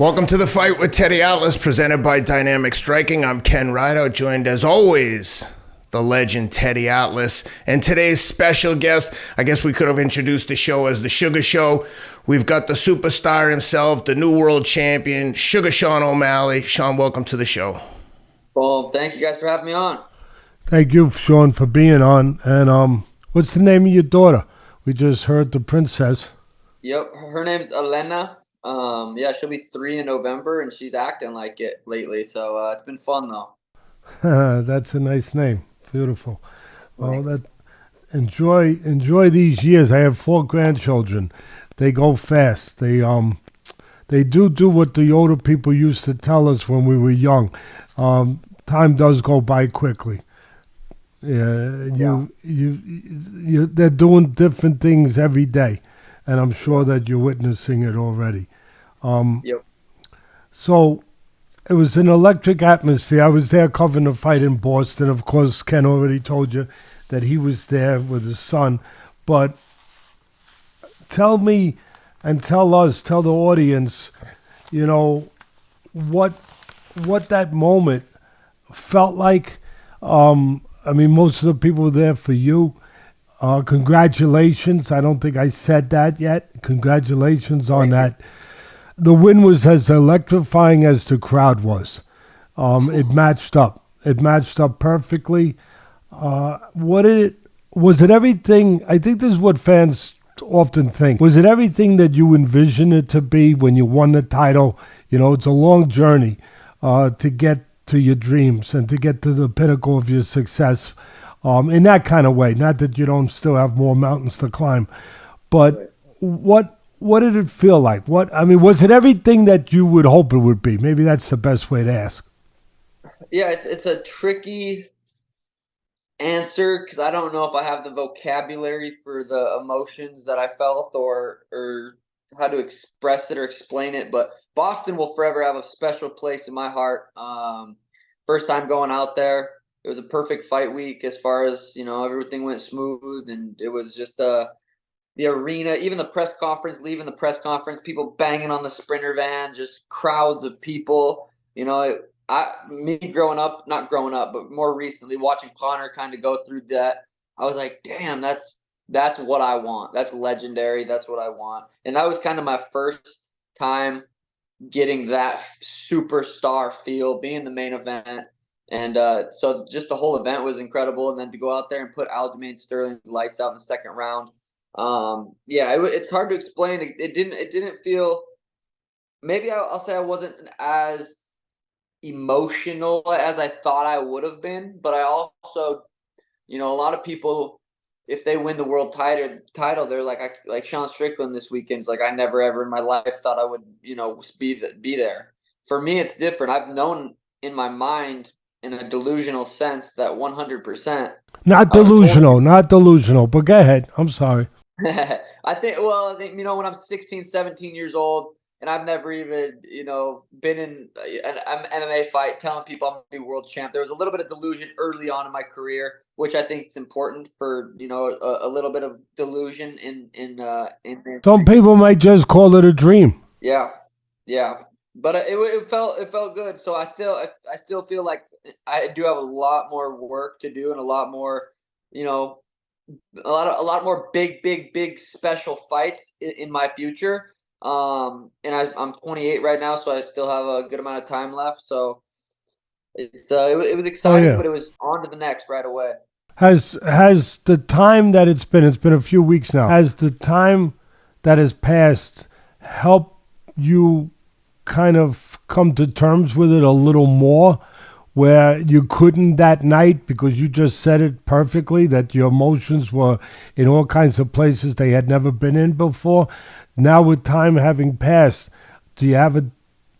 Welcome to The Fight with Teddy Atlas, presented by Dynamic Striking. I'm Ken Rideout, joined as always, the legend Teddy Atlas. And today's special guest, I guess we could have introduced the show as the Suga Show. We've got the superstar himself, the new world champion, Suga Sean O'Malley. Sean, welcome to the show. Well, thank you guys for having me on. Thank you, Sean, for being on. And what's the name of your daughter? We just heard the princess. Yep, her name's Elena. She'll be 3 in November, and she's acting like it lately. So it's been fun though. That's a nice name. Beautiful. Well, enjoy these years. I have 4 grandchildren. They go fast. They do what the older people used to tell us when we were young. Time does go by quickly. They're doing different things every day, and I'm sure that you're witnessing it already. Yep. So it was an electric atmosphere. I was there covering the fight in Boston. Of course, Ken already told you that he was there with his son. But tell me and tell us, tell the audience, what that moment felt like. Most of the people were there for you. Congratulations. I don't think I said that yet. Congratulations on that. The win was as electrifying as the crowd was. It matched up. It matched up perfectly. Was it everything? I think this is what fans often think. Was it everything that you envisioned it to be when you won the title? It's a long journey to get to your dreams and to get to the pinnacle of your success in that kind of way. Not that you don't still have more mountains to climb, but what did it feel like? Was it everything that you would hope it would be? Maybe that's the best way to ask. Yeah, it's a tricky answer because I don't know if I have the vocabulary for the emotions that I felt or how to express it or explain it. But Boston will forever have a special place in my heart. First time going out there, it was a perfect fight week as far as everything went smooth, and it was just the arena, even the press conference, leaving the press conference, people banging on the Sprinter van, just crowds of people. Me not growing up, but more recently watching Connor kind of go through that, I was like, damn, that's what I want. That's legendary. That's what I want. And that was kind of my first time getting that superstar feel, being the main event. And so just the whole event was incredible. And then to go out there and put Aljamain Sterling's lights out in the second round. It's hard to explain. It didn't feel, maybe I'll say I wasn't as emotional as I thought I would have been, but I also, a lot of people, if they win the world title, they're like Sean Strickland this weekend. It's like, I never ever in my life thought I would, be there. For me, it's different. I've known in my mind, in a delusional sense, that 100%. Not delusional, but go ahead. I'm sorry. I think, when I'm 16, 17 years old, and I've never even, been in an MMA fight telling people I'm going to be world champ, there was a little bit of delusion early on in my career, which I think is important for, a little bit of delusion in Some people might just call it a dream. Yeah. But it felt good. So I still feel like I do have a lot more work to do and a lot more, a lot more big special fights in my future. And I'm 28 right now, so I still have a good amount of time left. So it was exciting, but it was on to the next right away. Has the time that it's been a few weeks now, has the time that has passed helped you kind of come to terms with it a little more, where you couldn't that night because you just said it perfectly, that your emotions were in all kinds of places they had never been in before? Now with time having passed, do you have a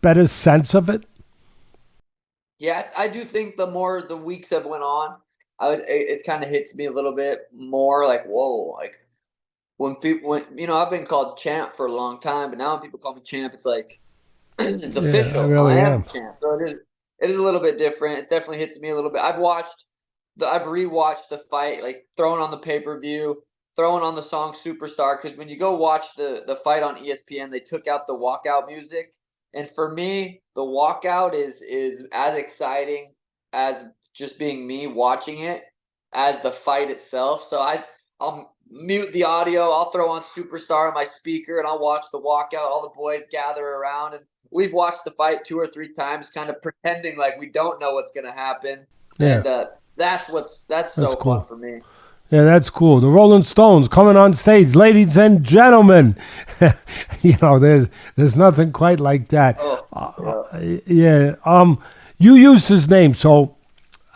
better sense of it? Yeah, I do think the more the weeks have went on, it kind of hits me a little bit more like, whoa, like when I've been called champ for a long time, but now when people call me champ, it's like, it's official. I really am champ. So it is a little bit different. It definitely hits me a little bit. I've rewatched the fight, like throwing on the pay-per-view, throwing on the song Superstar, because when you go watch the fight on ESPN, they took out the walkout music And for me, the walkout is as exciting as just being me watching it as the fight itself. So I'll mute the audio. I'll throw on Superstar on my speaker and I'll watch the walkout. All the boys gather around, and we've watched the fight 2 or 3 times, kind of pretending like we don't know what's going to happen. Yeah. And that's so cool. fun for me. Yeah, that's cool. The Rolling Stones coming on stage, ladies and gentlemen. There's nothing quite like that. Yeah. You used his name, so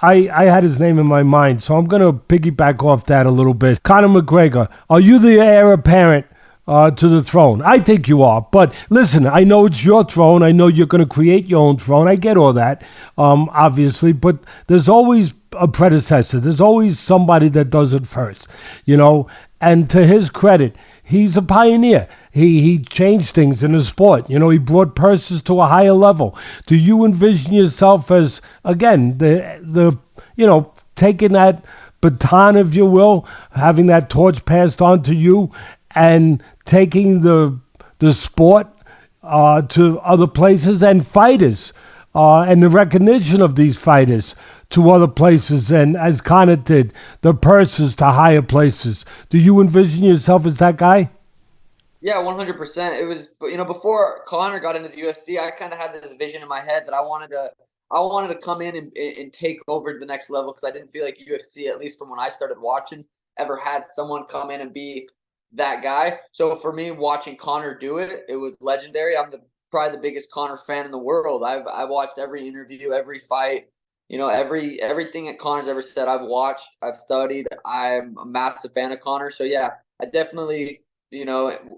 I had his name in my mind, so I'm gonna piggyback off that a little bit. Conor McGregor, are you the heir apparent to the throne? I think you are, but listen, I know it's your throne. I know you're gonna create your own throne. I get all that, obviously, but there's always a predecessor. There's always somebody that does it first, and to his credit, he's a pioneer. He changed things in the sport. He brought purses to a higher level. Do you envision yourself as, again, the taking that baton, if you will, having that torch passed on to you, and taking the sport to other places, and fighters and the recognition of these fighters to other places, and as Conor did, the purses to higher places? Do you envision yourself as that guy? Yeah, 100%. It was, before Conor got into the UFC, I kind of had this vision in my head that I wanted to come in and take over the next level, because I didn't feel like UFC, at least from when I started watching, ever had someone come in and be that guy. So for me, watching Conor do it, it was legendary. I'm probably the biggest Conor fan in the world. I've watched every interview, every fight, everything that Conor's ever said. I've watched, I've studied. I'm a massive fan of Conor. So yeah, I definitely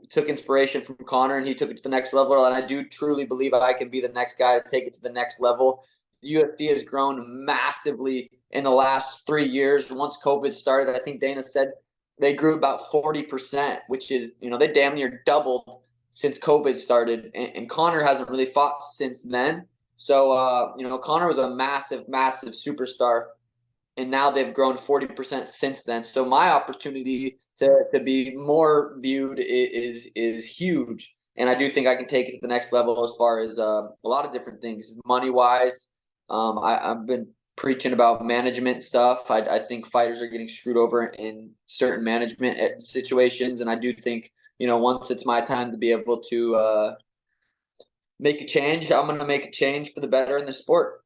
took inspiration from Conor, and he took it to the next level. And I do truly believe I can be the next guy to take it to the next level. The UFC has grown massively in the last 3 years. Once COVID started, I think Dana said they grew about 40%, which is, they damn near doubled since COVID started. And Conor hasn't really fought since then. So, Conor was a massive, massive superstar. And now they've grown 40% since then. So my opportunity to be more viewed is huge. And I do think I can take it to the next level as far as a lot of different things, money-wise. I've been preaching about management stuff. I think fighters are getting screwed over in certain management situations. And I do think, once it's my time to be able to make a change, I'm going to make a change for the better in the sport.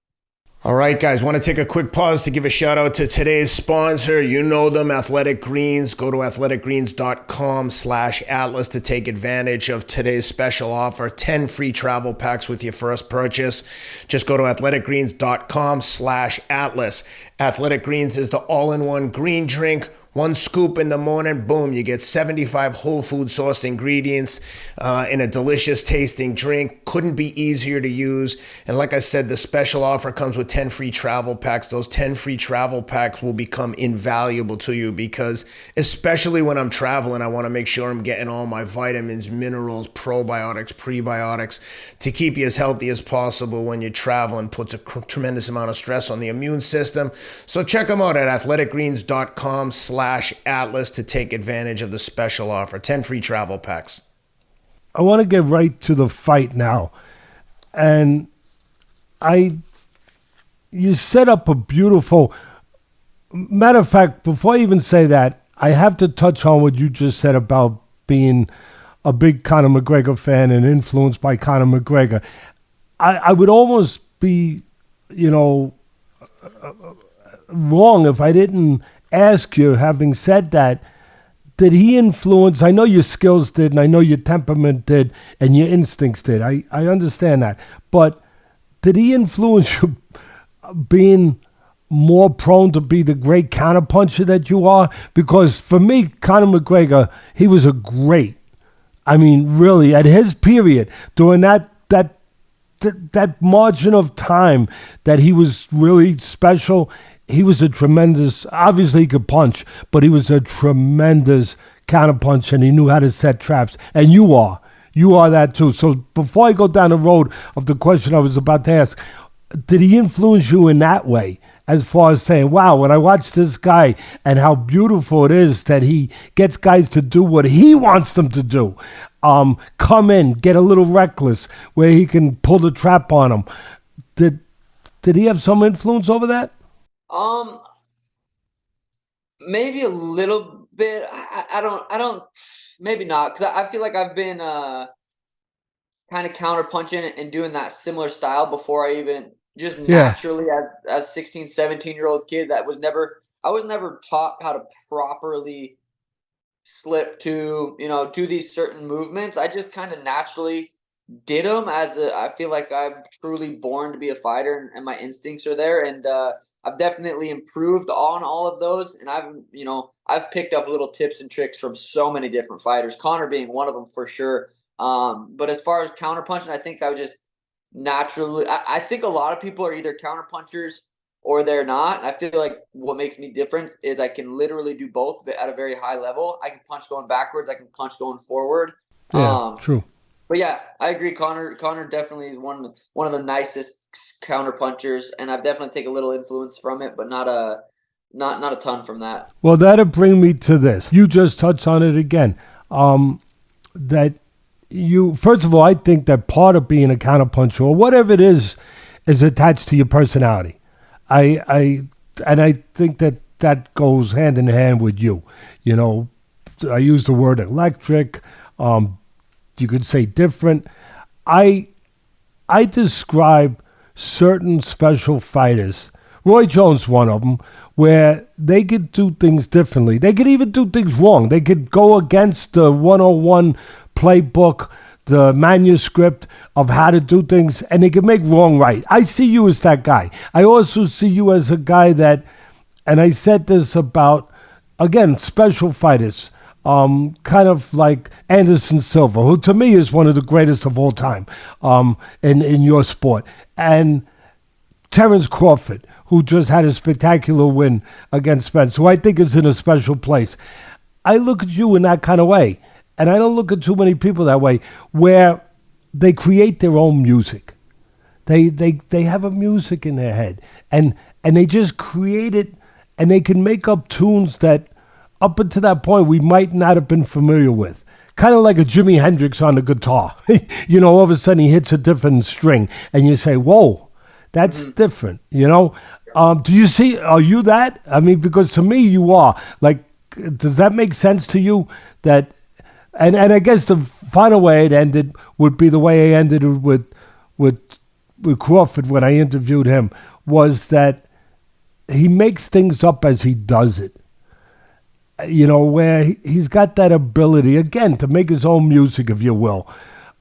All right, guys, want to take a quick pause to give a shout out to today's sponsor. You know them, Athletic Greens. Go to athleticgreens.com/Atlas to take advantage of today's special offer. 10 free travel packs with your first purchase. Just go to athleticgreens.com/Atlas. Athletic Greens is the all-in-one green drink. 1 scoop in the morning, boom, you get 75 whole food sourced ingredients in a delicious tasting drink. Couldn't be easier to use. And like I said, the special offer comes with 10 free travel packs. Those 10 free travel packs will become invaluable to you, because especially when I'm traveling, I want to make sure I'm getting all my vitamins, minerals, probiotics, prebiotics to keep you as healthy as possible when you're traveling. Puts a tremendous amount of stress on the immune system. So check them out at athleticgreens.com/Atlas to take advantage of the special offer. 10 free travel packs. I want to get right to the fight now. And you set up a beautiful, matter of fact, before I even say that, I have to touch on what you just said about being a big Conor McGregor fan and influenced by Conor McGregor. I would almost be, wrong if I didn't ask you, having said that, did he influence? I know your skills did, and I know your temperament did, and your instincts did. I understand that. But did he influence you being more prone to be the great counterpuncher that you are? Because for me, Conor McGregor, he was a great, really, at his period, during that margin of time that he was really special. He was a tremendous, obviously he could punch, but he was a tremendous counterpuncher, and he knew how to set traps. And you are that too. So before I go down the road of the question I was about to ask, did he influence you in that way? As far as saying, wow, when I watch this guy and how beautiful it is that he gets guys to do what he wants them to do. come in, get a little reckless, where he can pull the trap on him. Did he have some influence over that? Maybe a little bit. I don't. Maybe not, because I feel like I've been kind of counter punching and doing that similar style before I even just naturally as 16, 17-year-old kid I was never taught how to properly slip to, do these certain movements. I just kind of naturally did them I feel like I'm truly born to be a fighter, and my instincts are there, and I've definitely improved on all of those, and I've picked up little tips and tricks from so many different fighters, Connor being one of them for sure. But as far as counterpunching, I think I was just naturally, I think a lot of people are either counterpunchers or they're not. I feel like what makes me different is I can literally do both at a very high level. I can punch going backwards, I can punch going forward. Yeah, true. But yeah, I agree. Connor definitely is one of the nicest counter punchers, and I've definitely taken a little influence from it, but not a ton from that. Well, that'll bring me to this. You just touched on it again. That you, first of all, I think that part of being a counter puncher or whatever it is attached to your personality. I think that goes hand in hand with you. I use the word electric. You could say different. I describe certain special fighters. Roy Jones, one of them, where they could do things differently. They could even do things wrong. They could go against the 101 playbook, the manuscript of how to do things, and they could make wrong right. I see you as that guy. I also see you as a guy that, and I said this about, again, special fighters, kind of like Anderson Silva, who to me is one of the greatest of all time in your sport, and Terence Crawford, who just had a spectacular win against Spence, who I think is in a special place. I look at you in that kind of way, and I don't look at too many people that way, where they create their own music. They have a music in their head, and they just create it, and they can make up tunes that up until that point we might not have been familiar with. Kind of like a Jimi Hendrix on the guitar. All of a sudden he hits a different string, and you say, whoa, that's different, Do you see, are you that? I mean, because to me you are. Like, does that make sense to you? That, and I guess the final way it ended would be the way I ended with Crawford when I interviewed him, was that he makes things up as he does it. Where he's got that ability, again, to make his own music, if you will,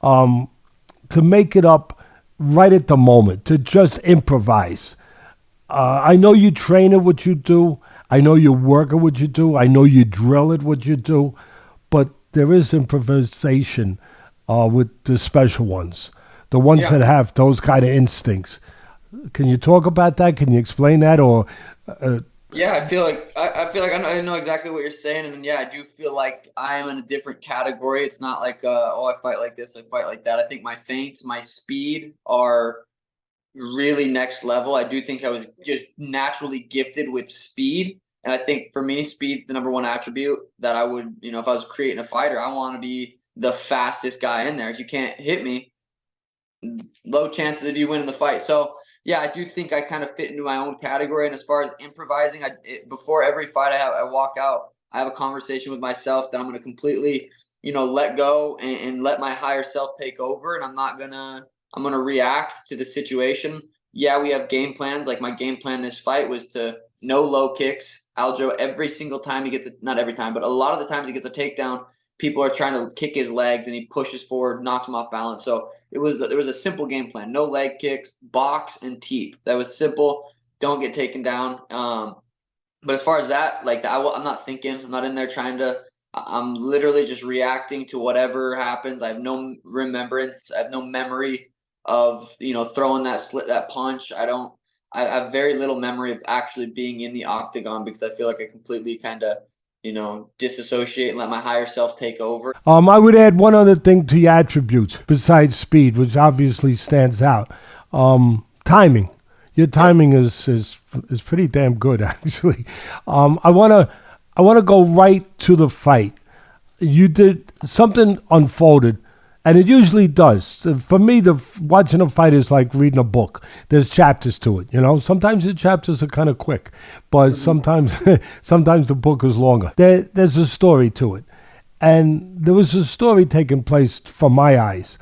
to make it up right at the moment, to just improvise. I know you train at what you do. I know you work at what you do. I know you drill at what you do. But there is improvisation with the special ones, the ones that have those kind of instincts. Can you talk about that? Can you explain that? Or yeah, I feel like I know exactly what you're saying, and yeah, I do feel like I am in a different category. It's not like I fight like this, I fight like that. I think my feints, my speed are really next level. I do think I was just naturally gifted with speed, and I think for me, speed's the number one attribute that I would, if I was creating a fighter, I want to be the fastest guy in there. If you can't hit me, low chances of you winning the fight. So yeah, I do think I kind of fit into my own category. And as far as improvising, before every fight I walk out, I have a conversation with myself that I'm going to completely, let go and let my higher self take over. And I'm going to react to the situation. Yeah, we have game plans. Like my game plan this fight was to no low kicks. Aljo, every single time he gets not every time, but a lot of the times he gets a takedown, people are trying to kick his legs and he pushes forward, knocks him off balance. So there was a simple game plan. No leg kicks, box, and teep. That was simple. Don't get taken down. But as far as that, I'm not thinking. I'm not in there trying to – I'm literally just reacting to whatever happens. I have no remembrance. I have no memory of, throwing that punch. I have very little memory of actually being in the octagon because I feel like I completely kind of – disassociate and let my higher self take over. I would add one other thing to your attributes besides speed, which obviously stands out. Timing. Your timing is pretty damn good, actually. I wanna go right to the fight. you did something unfolded, and it usually does. For me, watching a fight is like reading a book. There's chapters to it, you know. Sometimes the chapters are kind of quick, but sometimes sometimes the book is longer. There's a story to it, and there was a story taking place from my eyes,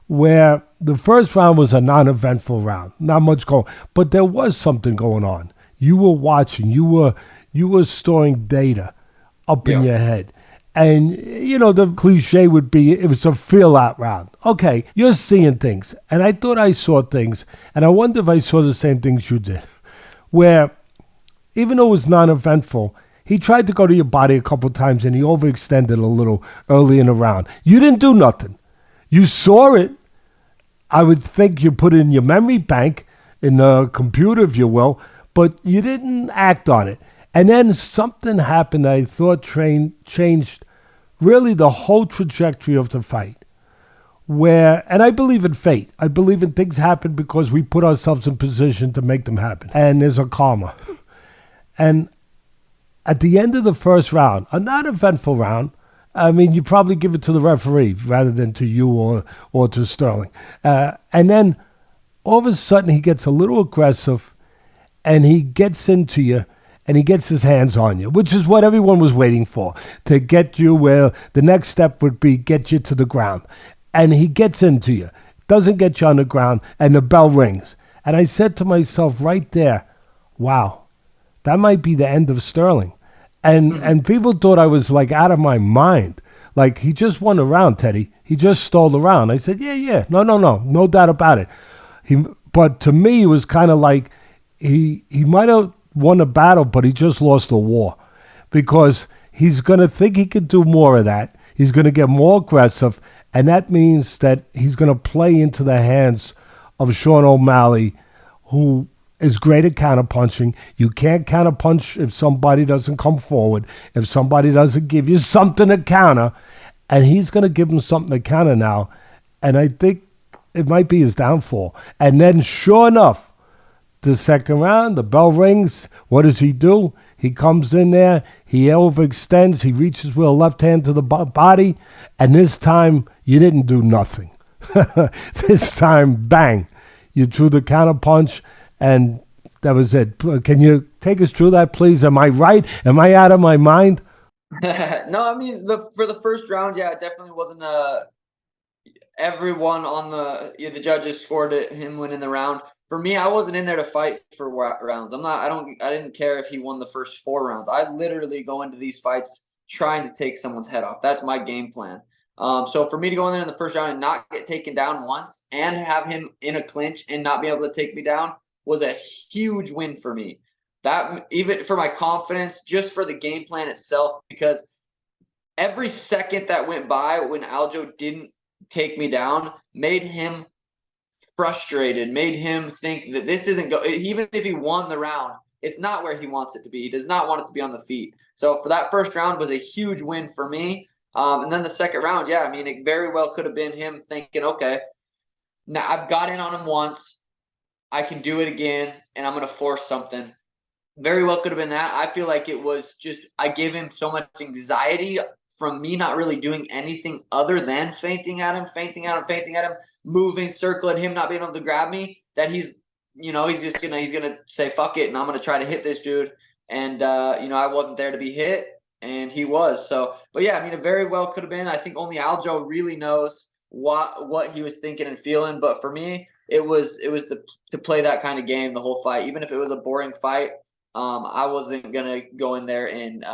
where the first round was a non-eventful round, not much going, but there was something going on. You were watching, you were storing data up in your head. And, you know, the cliche would be it was a feel-out round. Okay, you're seeing things. And I thought I saw things, and I wonder if I saw the same things you did, where even though it was non-eventful, he tried to go to your body a couple times, and he overextended a little early in the round. You didn't do nothing. You saw it. I would think you put it in your memory bank, in the computer, if you will, but you didn't act on it. And then something happened that I thought changed really the whole trajectory of the fight. And I believe in fate. I believe in things happen because we put ourselves in position to make them happen. And there's a karma. And at the end of the first round, a non-eventful round, I mean, you probably give it to the referee rather than to you or to Sterling. And then all of a sudden he gets a little aggressive and he gets into you and he gets his hands on you, which is what everyone was waiting for, to get you where the next step would be get you to the ground. And he gets into you, doesn't get you on the ground, and the bell rings. And I said to myself right there, wow, that might be the end of Sterling. And people thought I was like out of my mind. Like, he just won a round, Teddy. He just stole the round. I said, yeah. No doubt about it. But to me, it was kind of like he might have won a battle, but he just lost a war. Because he's going to think he could do more of that. He's going to get more aggressive. And that means that he's going to play into the hands of Sean O'Malley, who is great at counterpunching. You can't counterpunch if somebody doesn't come forward, if somebody doesn't give you something to counter, and he's going to give him something to counter now, and I think it might be his downfall. And then, sure enough, the second round, the bell rings. What does he do? He comes in there, he overextends, he reaches with a left hand to the body, and this time, you didn't do nothing. This time, bang, you threw the counterpunch, and that was it. Can you take us through that, please? Am I right? Am I out of my mind? No, I mean, for the first round, yeah, it definitely wasn't everyone on the judges scored him winning the round. For me, I wasn't in there to fight for rounds. I didn't care if he won the first 4 rounds. I literally go into these fights trying to take someone's head off. That's my game plan. So for me to go in there in the first round and not get taken down once and have him in a clinch and not be able to take me down was a huge win for me. That, even for my confidence, just for the game plan itself, because every second that went by when Aljo didn't take me down made him frustrated, made him think that this isn't even if he won the round, it's not where he wants it to be. He does not want it to be on the feet. So for that first round was a huge win for me. And then the second round, yeah, I mean, it very well could have been him thinking, okay, now I've got in on him once. I can do it again, and I'm going to force something. Very well could have been that. I feel like it was just I gave him so much anxiety from me not really doing anything other than fainting at him, moving, circling, him not being able to grab me, that he's gonna say fuck it, and I'm gonna try to hit this dude. And I wasn't there to be hit, and he was. So, but yeah, I mean, it very well could have been. I think only Aljo really knows what he was thinking and feeling. But for me, it was to play that kind of game the whole fight. Even if it was a boring fight, I wasn't gonna go in there and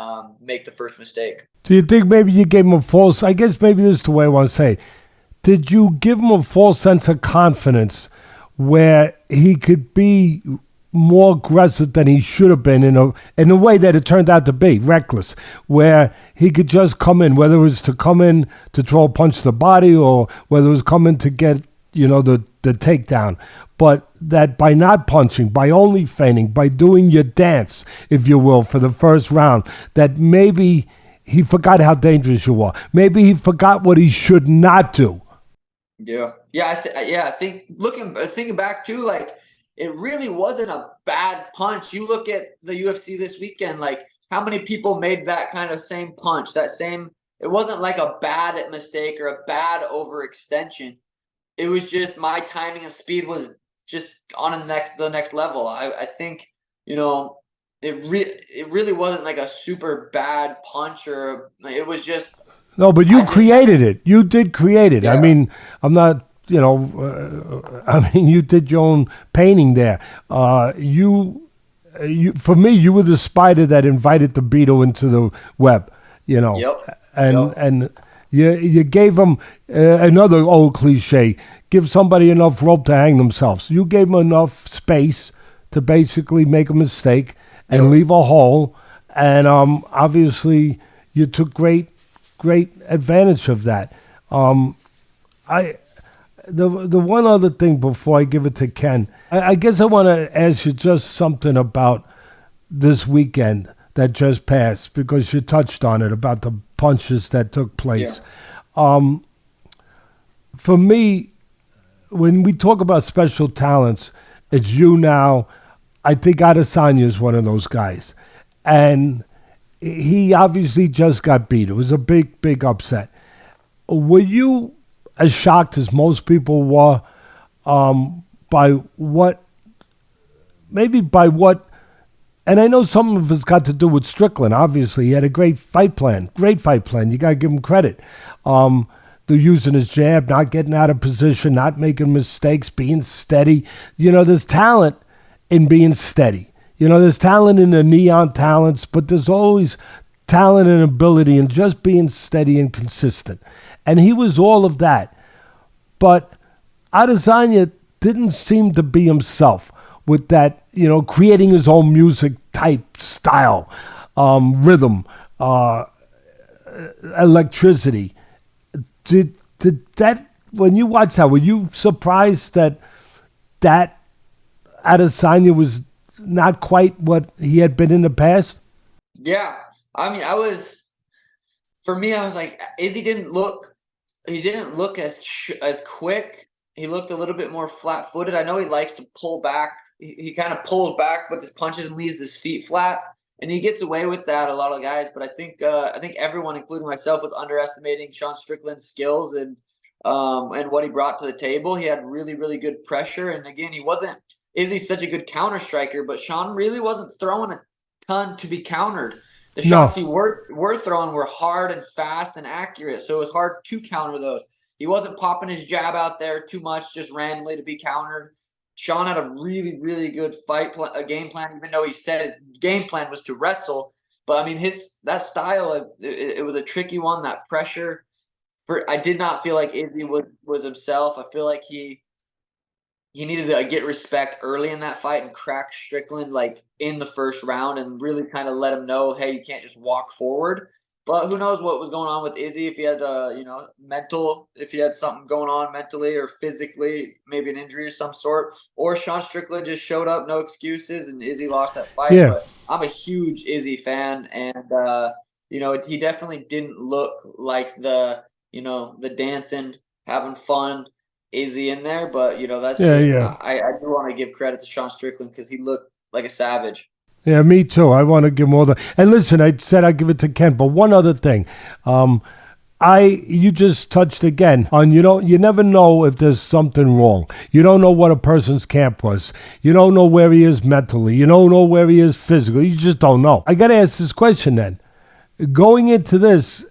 make the first mistake. Do you think maybe you gave him a false? I guess maybe this is the way I want to say. Did you give him a false sense of confidence where he could be more aggressive than he should have been in a way that it turned out to be reckless, where he could just come in, whether it was to come in to throw a punch to the body or whether it was coming to get the takedown, but that by not punching, by only feigning, by doing your dance, if you will, for the first round, that maybe he forgot how dangerous you were. Maybe he forgot what he should not do. Yeah. I think thinking back too, like, it really wasn't a bad punch. You look at the UFC this weekend, like how many people made that kind of same punch, that same it wasn't like a bad mistake or a bad overextension. It was just my timing and speed was just on the next level. I think, you know, it really wasn't like a super bad punch, or it was just. No, but you created it. You did create it. Yeah. I mean, I'm not, I mean, you did your own painting there. You, for me, you were the spider that invited the beetle into the web, Yep. And you gave them another old cliche: give somebody enough rope to hang themselves. You gave them enough space to basically make a mistake and leave a hole, and obviously you took great advantage of that. The one other thing before I give it to Ken, I guess I want to ask you just something about this weekend that just passed, because you touched on it about the punches that took place. Yeah. For me, when we talk about special talents, it's you now. I think Adesanya is one of those guys, and he obviously just got beat. It was a big upset. Were you as shocked as most people were by what, and I know some of it's got to do with Strickland. Obviously, he had a great fight plan. You got to give him credit. They're using his jab, not getting out of position, not making mistakes, being steady. There's talent in being steady. There's talent in the neon talents, but there's always talent and ability in just being steady and consistent. And he was all of that. But Adesanya didn't seem to be himself with that, creating his own music type style, rhythm, electricity. Did that, when you watched that, were you surprised that Adesanya was not quite what he had been in the past? Yeah. I mean, for me, I was like, Izzy didn't look as quick. He looked a little bit more flat-footed. I know he likes to pull back. He kind of pulls back with his punches and leaves his feet flat, and he gets away with that, a lot of guys. But I think everyone, including myself, was underestimating Sean Strickland's skills and what he brought to the table. He had really, really good pressure, and again, Izzy's such a good counter striker, but Sean really wasn't throwing a ton to be countered. The shots he were throwing were hard and fast and accurate, so it was hard to counter those. He wasn't popping his jab out there too much, just randomly to be countered. Sean had a really, really good game plan, even though he said his game plan was to wrestle. But I mean, that style, it was a tricky one. That pressure, I did not feel like Izzy was himself. I feel like he needed to get respect early in that fight and crack Strickland like in the first round and really kind of let him know, hey, you can't just walk forward. But who knows what was going on with Izzy, if he had if he had something going on mentally or physically, maybe an injury of some sort, or Sean Strickland just showed up, no excuses, and Izzy lost that fight. Yeah. But I'm a huge Izzy fan, and he definitely didn't look like the dancing, having fun Izzy in there, but that's I do want to give credit to Sean Strickland because he looked like a savage. Yeah, me too. I want to give more and listen, I said I'd give it to Ken, but one other thing. You just touched again on, you never know if there's something wrong. You don't know what a person's camp was. You don't know where he is mentally. You don't know where he is physically. You just don't know. I got to ask this question then. Going into this,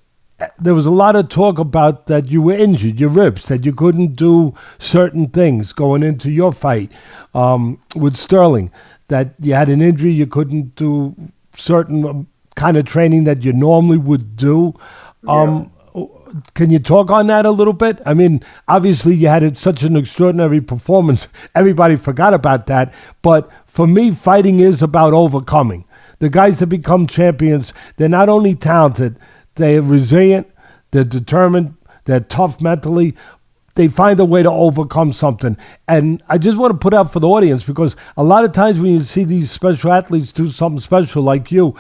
there was a lot of talk about that you were injured, your ribs, that you couldn't do certain things going into your fight with Sterling, that you had an injury, you couldn't do certain kind of training that you normally would do. Can you talk on that a little bit? I mean, obviously you had such an extraordinary performance. Everybody forgot about that. But for me, fighting is about overcoming. The guys that become champions, they're not only talented, they're resilient, they're determined, they're tough mentally. They find a way to overcome something. And I just want to put out for the audience, because a lot of times when you see these special athletes do something special like you,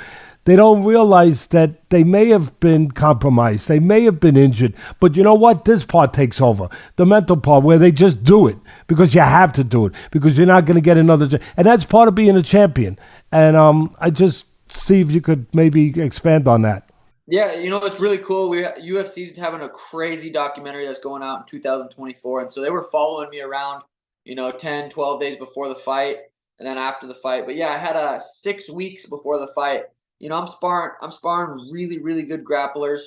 they don't realize that they may have been compromised. They may have been injured. But you know what? This part takes over. The mental part, where they just do it because you have to do it, because you're not going to get another. And that's part of being a champion. And I just see if you could maybe expand on that. Yeah, it's really cool. UFC's having a crazy documentary that's going out in 2024, and so they were following me around, 10, 12 days before the fight, and then after the fight. But yeah, I had 6 weeks before the fight. I'm sparring really, really good grapplers,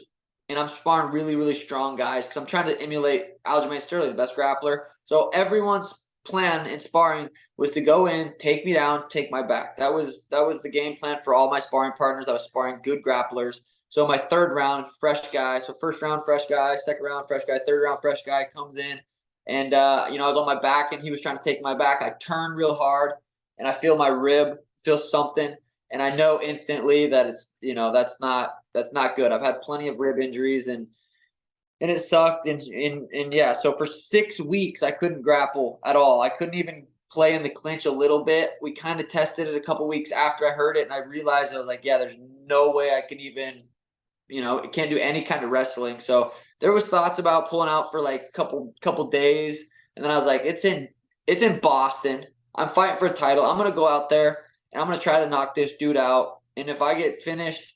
and I'm sparring really, really strong guys because I'm trying to emulate Aljamain Sterling, the best grappler. So everyone's plan in sparring was to go in, take me down, take my back. That was the game plan for all my sparring partners. I was sparring good grapplers. So my third round, fresh guy. So first round, fresh guy. Second round, fresh guy. Third round, fresh guy comes in, and I was on my back, and he was trying to take my back. I turn real hard, and I feel my rib, feel something, and I know instantly that it's that's not good. I've had plenty of rib injuries, and it sucked, and yeah. So for 6 weeks, I couldn't grapple at all. I couldn't even play in the clinch a little bit. We kind of tested it a couple weeks after I heard it, and I realized I was like, yeah, there's no way I can even it can't do any kind of wrestling. So there was thoughts about pulling out for like couple days, and then I was like, it's in Boston. I'm fighting for a title. I'm gonna go out there and I'm gonna try to knock this dude out. And if I get finished,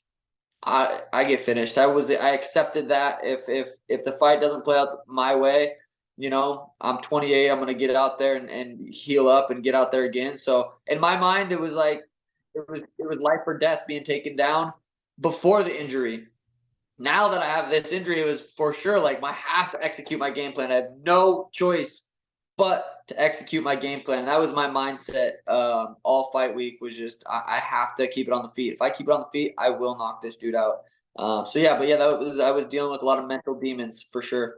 I get finished. I accepted that. If the fight doesn't play out my way, I'm 28. I'm gonna get out there and heal up and get out there again. So in my mind, it was like it was life or death being taken down before the injury. Now that I have this injury, it was for sure like I have to execute my game plan. I have no choice but to execute my game plan. And that was my mindset all fight week, was just I have to keep it on the feet. If I keep it on the feet, I will knock this dude out. But yeah, I was dealing with a lot of mental demons for sure.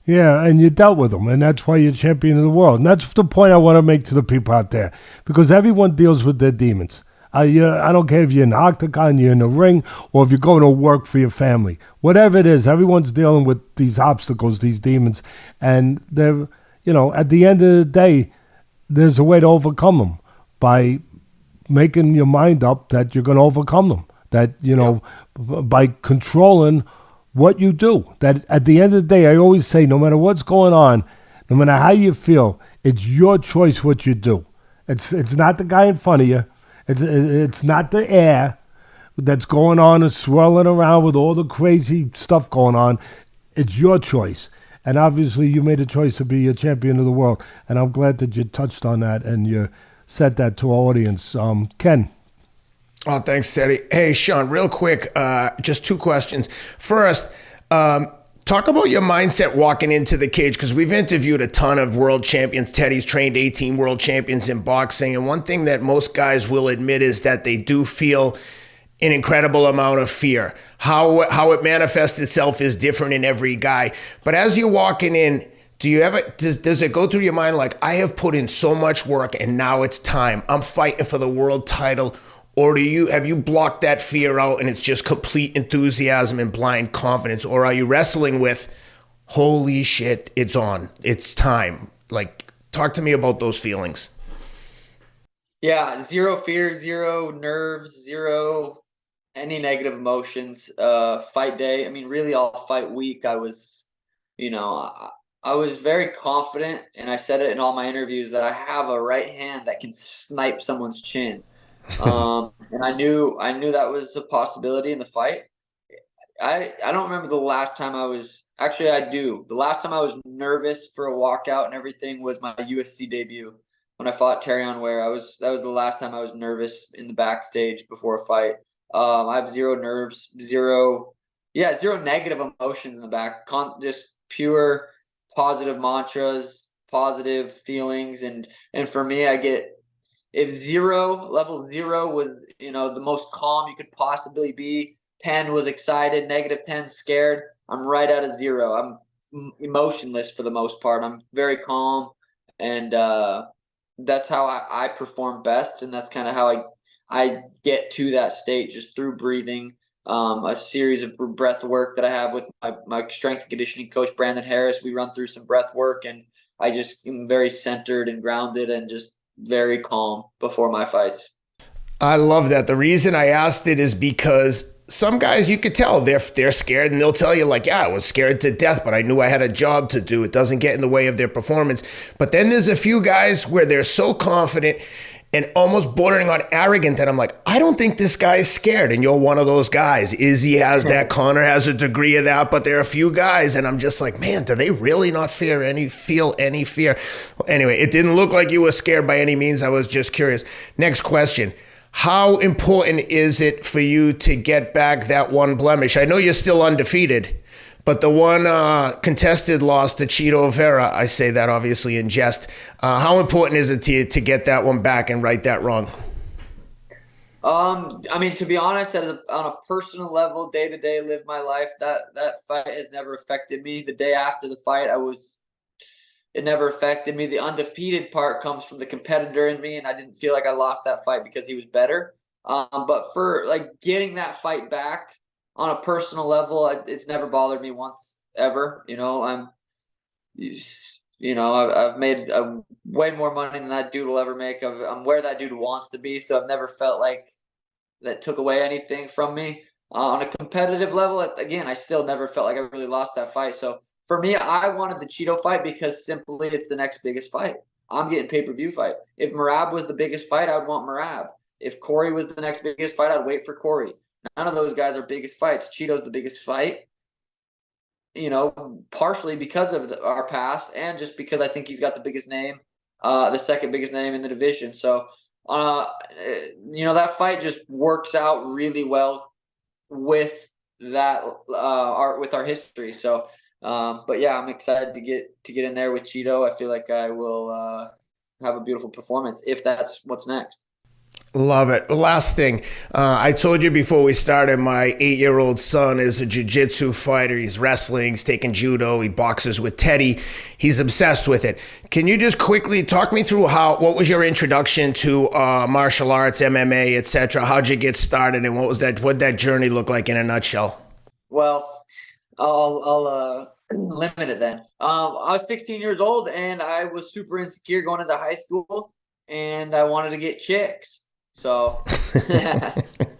Yeah, and you dealt with them, and that's why you're champion of the world. And that's the point I want to make to the people out there, because everyone deals with their demons. I don't care if you're in the octagon, you're in the ring, or if you're going to work for your family. Whatever it is, everyone's dealing with these obstacles, these demons, and they're, at the end of the day, there's a way to overcome them by making your mind up that you're going to overcome them. That, by controlling what you do. That at the end of the day, I always say, no matter what's going on, no matter how you feel, it's your choice what you do. It's not the guy in front of you. It's not the air that's going on and swirling around with all the crazy stuff going on. It's your choice. And obviously you made a choice to be a champion of the world. And I'm glad that you touched on that and you said that to our audience. Ken. Oh, thanks, Teddy. Hey, Sean, real quick, just two questions. First, talk about your mindset walking into the cage, because we've interviewed a ton of world champions. Teddy's trained 18 world champions in boxing. And one thing that most guys will admit is that they do feel an incredible amount of fear. How it manifests itself is different in every guy. But as you're walking in, does it go through your mind like, I have put in so much work and now it's time. I'm fighting for the world title. Or have you blocked that fear out and it's just complete enthusiasm and blind confidence? Or are you wrestling with, holy shit, it's on, it's time? Like, talk to me about those feelings. Yeah, zero fear, zero nerves, zero any negative emotions. Fight day, I mean, really all fight week, I was very confident, and I said it in all my interviews that I have a right hand that can snipe someone's chin. And I knew that was a possibility in the fight. I don't remember the last time I do. The last time I was nervous for a walkout and everything was my UFC debut when I fought Terrion Ware. That was the last time I was nervous in the backstage before a fight. I have zero nerves, zero negative emotions in the back. Just pure positive mantras, positive feelings, and for me, I get. If level zero was, the most calm you could possibly be, 10 was excited, -10 scared, I'm right at a 0. I'm emotionless for the most part. I'm very calm, and that's how I perform best, and that's kind of how I get to that state, just through breathing, a series of breath work that I have with my strength and conditioning coach, Brandon Harris. We run through some breath work, and I just am very centered and grounded and just very calm before my fights. I love that. The reason I asked it is because some guys, you could tell they're scared, and they'll tell you like, yeah, I was scared to death, but I knew I had a job to do. It doesn't get in the way of their performance. But then there's a few guys where they're so confident and almost bordering on arrogant that I'm like, I don't think this guy's scared. And you're one of those guys. Izzy has that, Connor has a degree of that, but there are a few guys, and I'm just like, man, do they really not feel any fear? Anyway, it didn't look like you were scared by any means. I was just curious. Next question. How important is it for you to get back that one blemish? I know you're still undefeated, but the one contested loss to Chito Vera, I say that obviously in jest. How important is it to you to get that one back and right that wrong? I mean, to be honest, on a personal level, day to day, live my life. That fight has never affected me. The day after the fight, it never affected me. The undefeated part comes from the competitor in me, and I didn't feel like I lost that fight because he was better. But for like getting that fight back on a personal level, it's never bothered me once ever. I've made way more money than that dude will ever make. I'm where that dude wants to be, so I've never felt like that took away anything from me. On a competitive level, again, I still never felt like I really lost that fight. So for me, I wanted the Cheeto fight because simply it's the next biggest fight. I'm getting pay-per-view fight. If Merab was the biggest fight, I would want Merab. If Corey was the next biggest fight, I'd wait for Corey. None of those guys are biggest fights. Cheeto's the biggest fight, partially because of our past and just because I think he's got the biggest name, the second biggest name in the division. So, that fight just works out really well with that, with our history. So, but yeah, I'm excited to get in there with Cheeto. I feel like I will have a beautiful performance if that's what's next. Love it. Last thing, I told you before we started, my 8-year-old son is a jiu-jitsu fighter. He's wrestling, he's taking judo, he boxes with Teddy. He's obsessed with it. Can you just quickly talk me through what was your introduction to martial arts, MMA, etc.? How'd you get started, and what'd that journey look like in a nutshell? Well, I'll limit it then. I was 16 years old, and I was super insecure going into high school, and I wanted to get chicks. So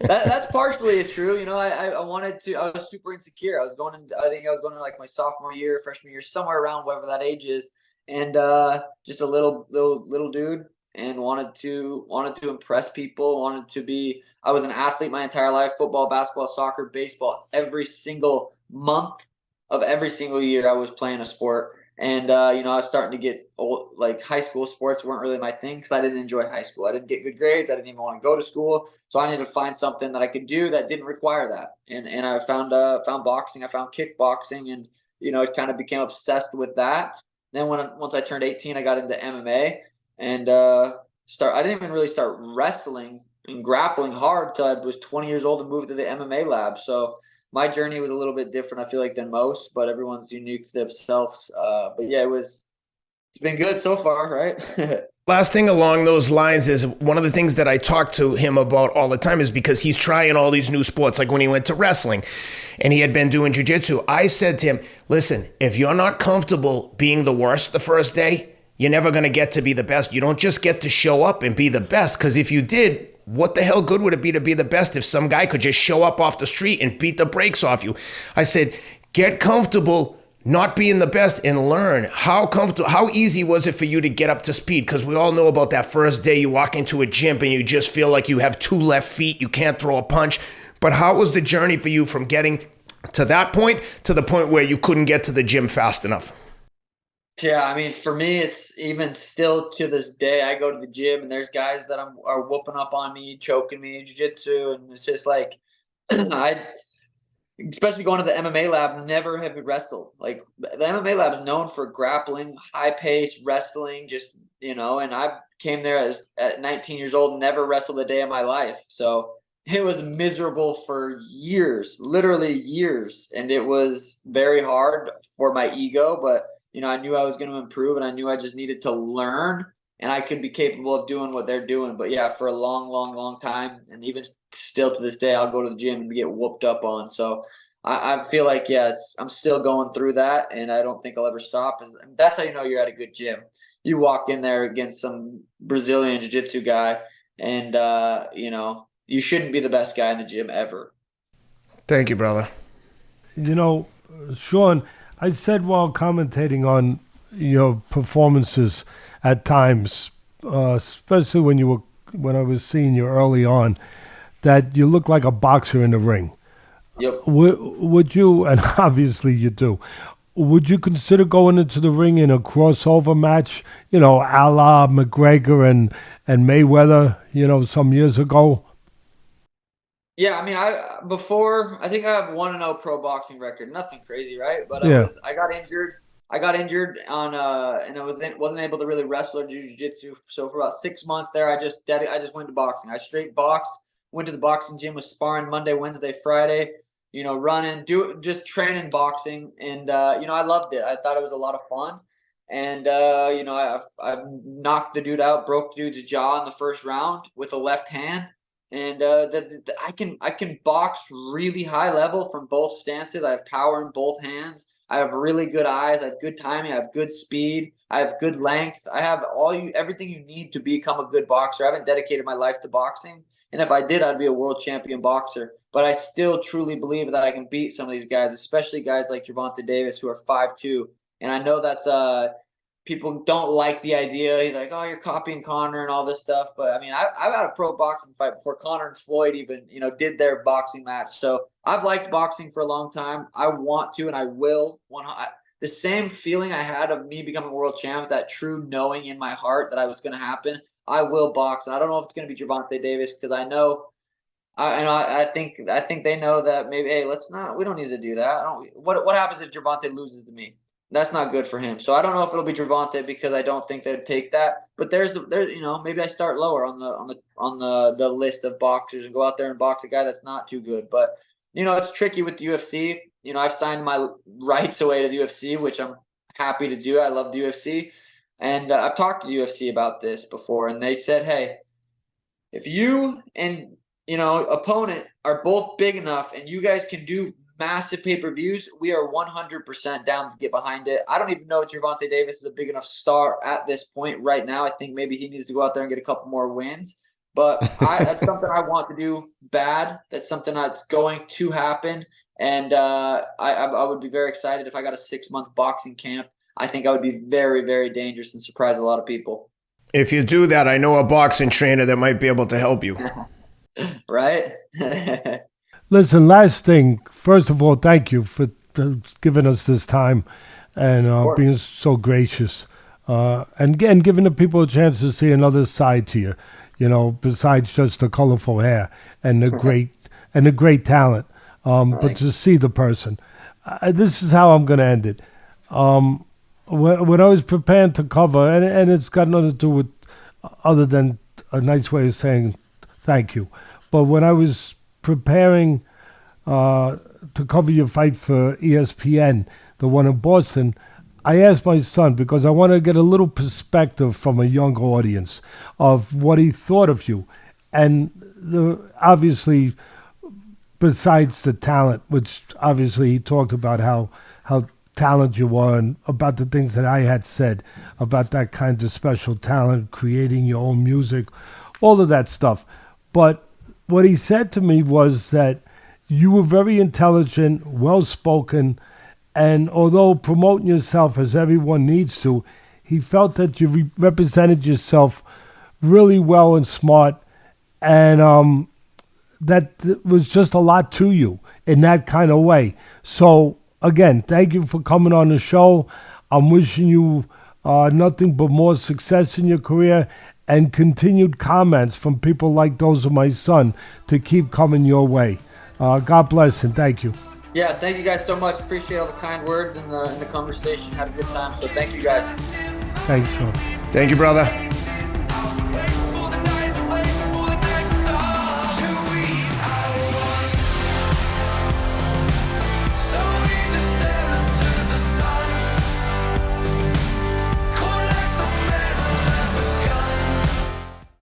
that's partially true. I was super insecure. I think I was going to like my sophomore year, freshman year, somewhere around whatever that age is. And just a little dude, and wanted to impress people, I was an athlete my entire life, football, basketball, soccer, baseball. Every single month of every single year I was playing a sport. And, I was starting to get old, like high school sports weren't really my thing because I didn't enjoy high school. I didn't get good grades. I didn't even want to go to school. So I needed to find something that I could do that didn't require that. And I found boxing. I found kickboxing, and, it kind of became obsessed with that. Then once I turned 18, I got into MMA and I didn't even really start wrestling and grappling hard until I was 20 years old and moved to the MMA lab. So my journey was a little bit different, I feel like, than most, but everyone's unique to themselves. But yeah, it's been good so far, right? Last thing along those lines is one of the things that I talk to him about all the time is because he's trying all these new sports, like when he went to wrestling and he had been doing jiu-jitsu. I said to him, listen, if you're not comfortable being the worst the first day, you're never going to get to be the best. You don't just get to show up and be the best, because if you did, what the hell good would it be to be the best if some guy could just show up off the street and beat the brakes off you? I said, get comfortable not being the best and learn. How easy was it for you to get up to speed? Because we all know about that first day you walk into a gym and you just feel like you have 2 left feet, you can't throw a punch. But how was the journey for you from getting to that point to the point where you couldn't get to the gym fast enough? Yeah, I mean, for me, it's even still to this day, I go to the gym and there's guys that are whooping up on me, choking me in jiu-jitsu. And it's just like, especially going to the MMA lab, never have wrestled. Like, the MMA lab is known for grappling, high-paced wrestling, and I came there at 19 years old, never wrestled a day of my life. So it was miserable for years, literally years. And it was very hard for my ego, but I knew I was going to improve, and I knew I just needed to learn, and I could be capable of doing what they're doing. But yeah, for a long, long, long time, and even still to this day, I'll go to the gym and get whooped up on. So I feel like, I'm still going through that, and I don't think I'll ever stop. That's how you know you're at a good gym. You walk in there against some Brazilian jiu-jitsu guy, and, you shouldn't be the best guy in the gym ever. Thank you, brother. Sean, I said while commentating on your performances at times, especially when you were seeing you early on, that you look like a boxer in the ring. Yep. Would you, and obviously you do, would you consider going into the ring in a crossover match, a la McGregor and Mayweather, some years ago? Yeah, I mean, I think I have 1-0 pro boxing record. Nothing crazy, right? But Yeah. I got injured. I got injured on and I wasn't able to really wrestle or do jiu-jitsu. So for about 6 months there, I just went to boxing. I straight boxed. Went to the boxing gym, was sparring Monday, Wednesday, Friday. Running, just training boxing, and I loved it. I thought it was a lot of fun, and I've knocked the dude out, broke the dude's jaw in the first round with a left hand, and I can box really high level from both stances. I have power in both hands. I have really good eyes. I have good timing. I have good speed. I have good length. I have everything you need to become a good boxer. I haven't dedicated my life to boxing, and if I did, I'd be a world champion boxer. But I still truly believe that I can beat some of these guys, especially guys like Gervonta Davis, who are 5'2". And I know that's people don't like the idea. Like, oh, you're copying Conor and all this stuff. But I mean, I've had a pro boxing fight before Conor and Floyd even, did their boxing match. So I've liked boxing for a long time. I want to, and I will. The same feeling I had of me becoming world champ, that true knowing in my heart that I was going to happen, I will box. And I don't know if it's going to be Gervonta Davis, because I know. I think they know that maybe, hey, we don't need to do that. What happens if Gervonta loses to me? That's not good for him. So I don't know if it'll be Gervonta, because I don't think they'd take that. But there's maybe I start lower on the list of boxers and go out there and box a guy that's not too good. But it's tricky with the UFC. I've signed my rights away to the UFC, which I'm happy to do. I love the UFC, and I've talked to the UFC about this before, and they said, hey, if you and opponent are both big enough and you guys can do massive pay-per-views, we are 100% down to get behind it. I don't even know if Gervonta Davis is a big enough star at this point right now. I think maybe he needs to go out there and get a couple more wins. But that's something I want to do bad. That's something that's going to happen. And I would be very excited if I got a 6-month boxing camp. I think I would be very, very dangerous and surprise a lot of people. If you do that, I know a boxing trainer that might be able to help you. Right? Listen, last thing. First of all, thank you for giving us this time and being so gracious. And giving the people a chance to see another side to you, besides just the colorful hair and the great talent. But to see the person. This is how I'm going to end it. When I was preparing to cover, and it's got nothing to do with other than a nice way of saying thank you. But when I was preparing to cover your fight for ESPN, the one in Boston, I asked my son, because I wanted to get a little perspective from a young audience of what he thought of you. And obviously, besides the talent, which obviously he talked about how talented you were and about the things that I had said about that kind of special talent, creating your own music, all of that stuff. But what he said to me was that you were very intelligent, well-spoken, and although promoting yourself as everyone needs to, he felt that you represented yourself really well and smart, and that was just a lot to you in that kind of way. So, again, thank you for coming on the show. I'm wishing you nothing but more success in your career and continued comments from people like those of my son to keep coming your way. God bless and thank you. Yeah, thank you guys so much. Appreciate all the kind words and the conversation. Had a good time. So thank you guys. Thanks, Sean. Thank you, brother.